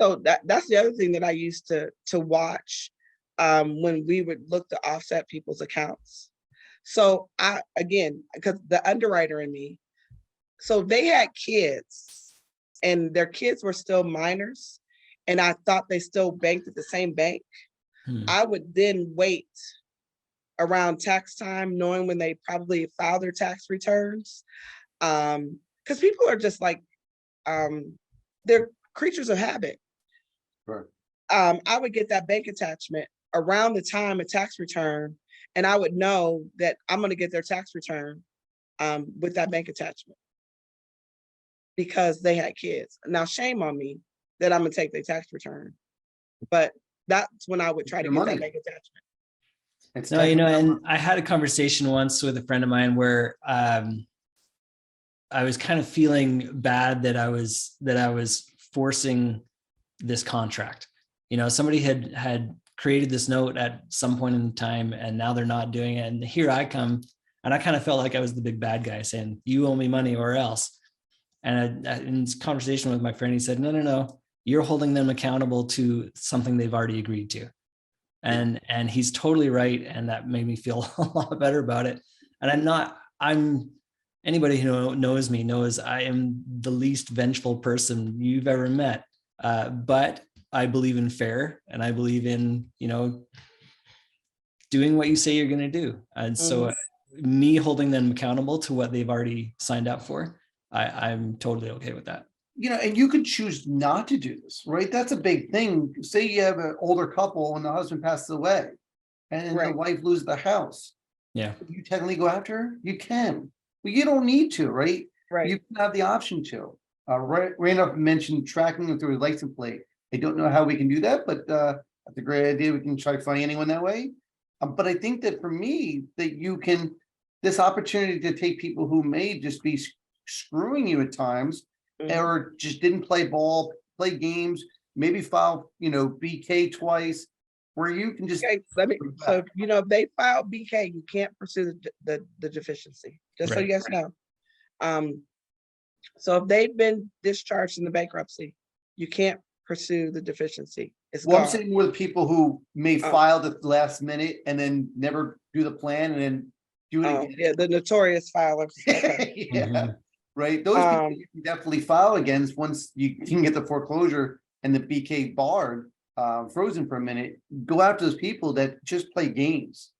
So that's the other thing that I used to watch when we would look to offset people's accounts. So I, again, because the underwriter in me, so they had kids and their kids were still minors, and I thought they still banked at the same bank. Hmm. I would then wait around tax time, knowing when they probably file their tax returns. Because people are just like, they're creatures of habit. Right. I would get that bank attachment around the time of tax return, and I would know that I'm going to get their tax return with that bank attachment because they had kids. Now, shame on me that I'm going to take their tax return, but that's when I would try to Your get money. that bank attachment. It's No, you know, technically- and I had a conversation once with a friend of mine where I was kind of feeling bad that I was forcing this contract. You know, somebody had created this note at some point in time, and now they're not doing it. And here I come, and I kind of felt like I was the big bad guy saying, "You owe me money or else." And in this conversation with my friend, he said, "No, you're holding them accountable to something they've already agreed to." And he's totally right. And that made me feel a lot better about it. And anybody who knows me knows I am the least vengeful person you've ever met. But I believe in fair, and I believe in, you know, doing what you say you're going to do. And so me holding them accountable to what they've already signed up for, I'm totally okay with that. You know, and you could choose not to do this, right? That's a big thing. Say you have an older couple and the husband passes away and the Right. wife loses the house. Yeah. You technically go after her? You can, but you don't need to, right? Right. You can have the option to. Randolph mentioned tracking them through a license plate. I don't know how we can do that, but that's a great idea. We can try to find anyone that way. But I think that for me, that you can, this opportunity to take people who may just be screwing you at times, or just didn't play ball, play games, maybe file, you know, BK twice, where you can just. Okay, so you know, if they file BK, you can't pursue the deficiency. Just so you guys know. So if they've been discharged in the bankruptcy, you can't pursue the deficiency. It's Well, I'm gone. saying more the people who may file at the last minute and then never do the plan and then do it again. Yeah, the notorious filers. Okay. Yeah, right. Those people you can definitely file against once you can get the foreclosure and the BK barred, frozen for a minute. Go after those people that just play games.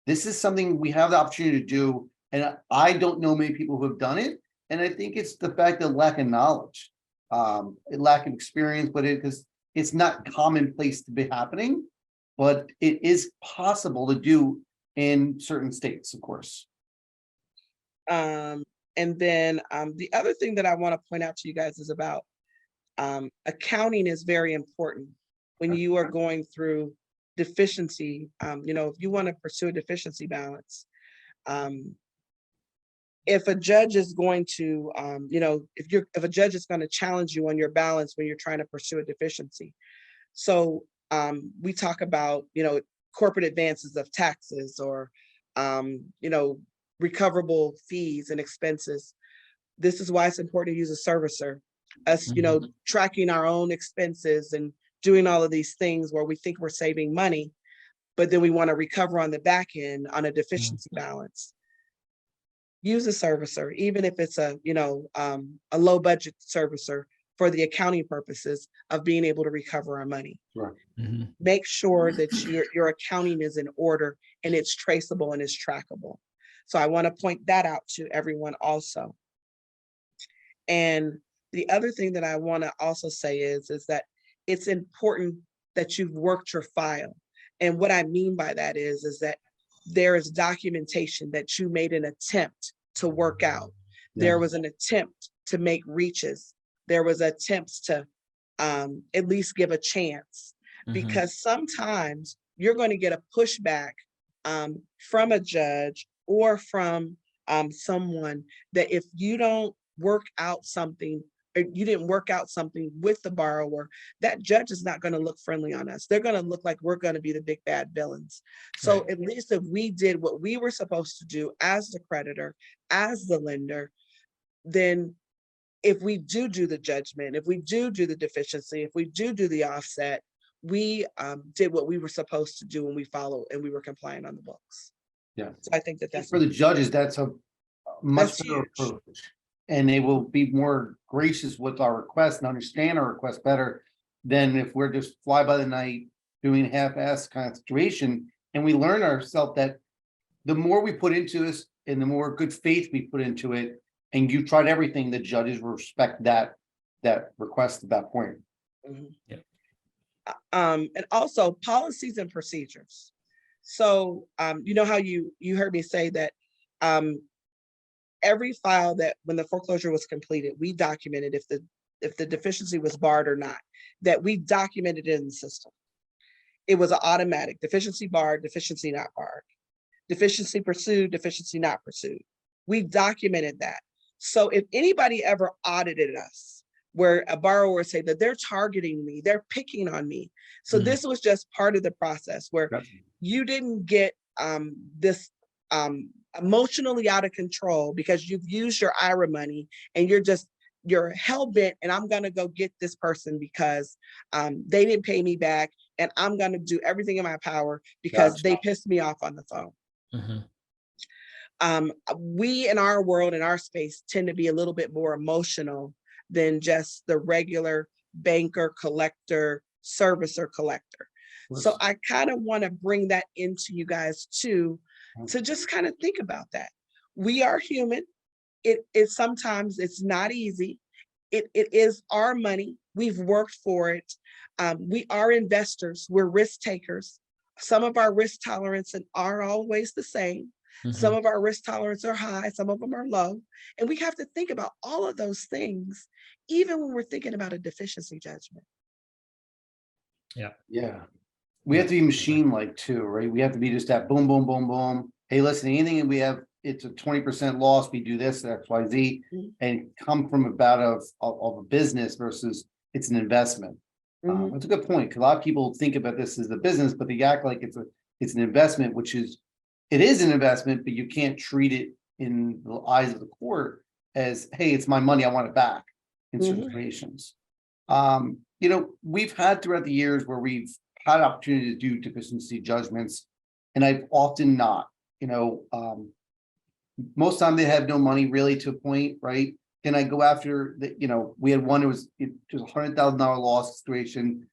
This is something we have the opportunity to do, and I don't know many people who have done it. And I think it's the fact of lack of knowledge, lack of experience, but because it's not commonplace to be happening, but it is possible to do in certain states, of course. And then the other thing that I want to point out to you guys is about accounting is very important when you are going through deficiency. You know, if you want to pursue a deficiency balance, if a judge is going to, you know, if a judge is going to challenge you on your balance when you're trying to pursue a deficiency. So we talk about, you know, corporate advances of taxes or, you know, recoverable fees and expenses. This is why it's important to use a servicer. Us, you know, tracking our own expenses and doing all of these things where we think we're saving money, but then we want to recover on the back end on a deficiency balance. Use a servicer, even if it's a, you know, a low budget servicer for the accounting purposes of being able to recover our money. Right. Make sure that your accounting is in order and it's traceable and it's trackable. So I want to point that out to everyone also. And the other thing that I want to also say is that it's important that you've worked your file. And what I mean by that is that there is documentation that you made an attempt to work out. There was an attempt to make reaches. There was attempts to at least give a chance, because sometimes you're going to get a pushback from a judge or from someone that if you don't work out something, or you didn't work out something with the borrower, that judge is not going to look friendly on us. They're going to look like we're going to be the big bad villains. So at least if we did what we were supposed to do as the creditor, as the lender, then if we do the judgment, if we do the deficiency, if we do the offset, we did what we were supposed to do, and we followed and we were compliant on the books. Yeah. So I think that that's For the judges, that's a much That's better huge. approach. And they will be more gracious with our requests and understand our request better than if we're just fly by the night doing half-ass kind of situation. And we learn ourselves that the more we put into this and the more good faith we put into it, and you tried everything, the judges will respect that request at that point. Mhm. Yeah. And also policies and procedures. So you know how you heard me say that every file that when the foreclosure was completed, we documented if the deficiency was barred or not, that we documented it in the system. It was an automatic deficiency barred, deficiency not barred, deficiency pursued, deficiency not pursued. We documented that. So if anybody ever audited us, where a borrower would say that they're targeting me, they're picking on me. So this was just part of the process where you didn't get this emotionally out of control because you've used your IRA money and you're hell bent, and I'm gonna go get this person because they didn't pay me back, and I'm gonna do everything in my power because they pissed me off on the phone. We in our world, in our space, tend to be a little bit more emotional than just the regular banker, collector, servicer, collector. So I kind of want to bring that into you guys too, to just kind of think about that. We are human. It sometimes it's not easy. It is our money. We've worked for it. We are investors. We're risk takers. Some of our risk tolerance aren't always the same. Some of our risk tolerance are high, some of them are low. And we have to think about all of those things, even when we're thinking about a deficiency judgment. Yeah. We have to be machine-like too, right? We have to be just that boom, boom, boom, boom. Hey, listen, anything we have, it's a 20% loss. We do this, X, Y, Z, and come from about of a business versus it's an investment. That's a good point, because a lot of people think about this as a business, but they act like it's an investment, which is, it is an investment, but you can't treat it in the eyes of the court as, hey, it's my money, I want it back in certain situations. You know, we've had throughout the years where we've had opportunity to do deficiency judgments, and I've often not, you know, most time they have no money really to a point, right? Can I go after the, you know, we had one, it was $100,000 loss situation,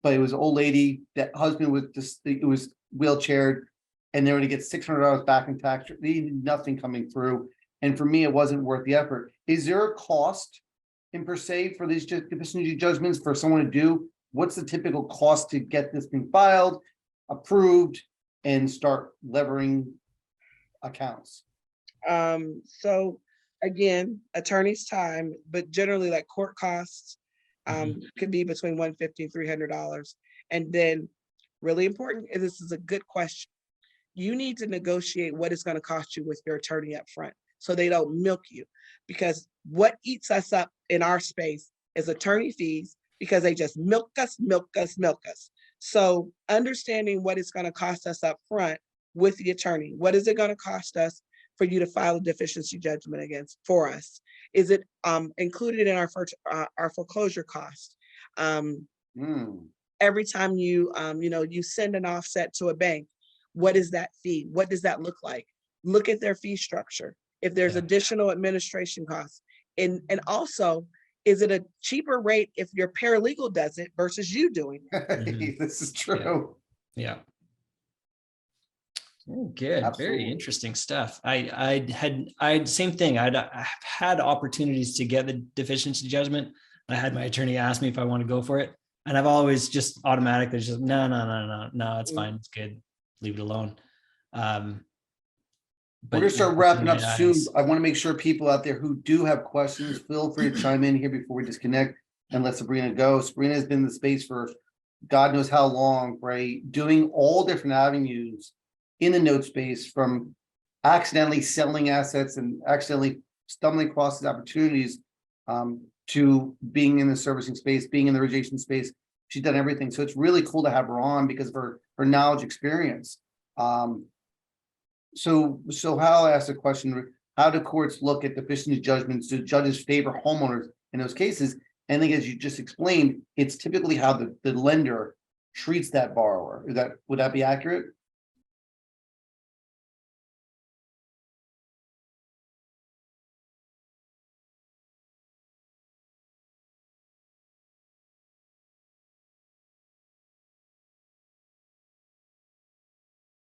but it was an old lady, that husband was just, it was wheelchaired, and they were to get $600 back in tax, nothing coming through. And for me, it wasn't worth the effort. Is there a cost in per se for these deficiency judgments for someone to do? What's the typical cost to get this thing filed, approved, and start levering accounts? So again, attorney's time, but generally like court costs could be between $150 and $300. And then really important, and this is a good question, you need to negotiate what it's going to cost you with your attorney up front so they don't milk you, because what eats us up in our space is attorney fees, because they just milk us. So understanding what it's going to cost us up front with the attorney, what is it going to cost us for you to file a deficiency judgment for us? Is it included in our foreclosure cost? Every time you you send an offset to a bank, what is that fee? What does that look like? Look at their fee structure. If there's additional administration costs, and also, is it a cheaper rate if your paralegal does it versus you doing it? This is true. Yeah. Oh, good. Absolutely. Very interesting stuff. I had same thing. I've had opportunities to get the deficiency judgment. I had my attorney ask me if I want to go for it, and I've always just automatically just no, it's fine, it's good, leave it alone. We're gonna start wrapping up soon. I want to make sure people out there who do have questions, feel free to chime in here before we disconnect and let Saprina go. Saprina has been in the space for God knows how long, right? Doing all different avenues in the note space, from accidentally selling assets and accidentally stumbling across these opportunities to being in the servicing space, being in the origination space. She's done everything. So it's really cool to have her on because of her knowledge, experience. So Hal asked a question, how do courts look at deficiency judgments? Do judges favor homeowners in those cases? And I think, as you just explained, it's typically how the lender treats that borrower. Would that be accurate?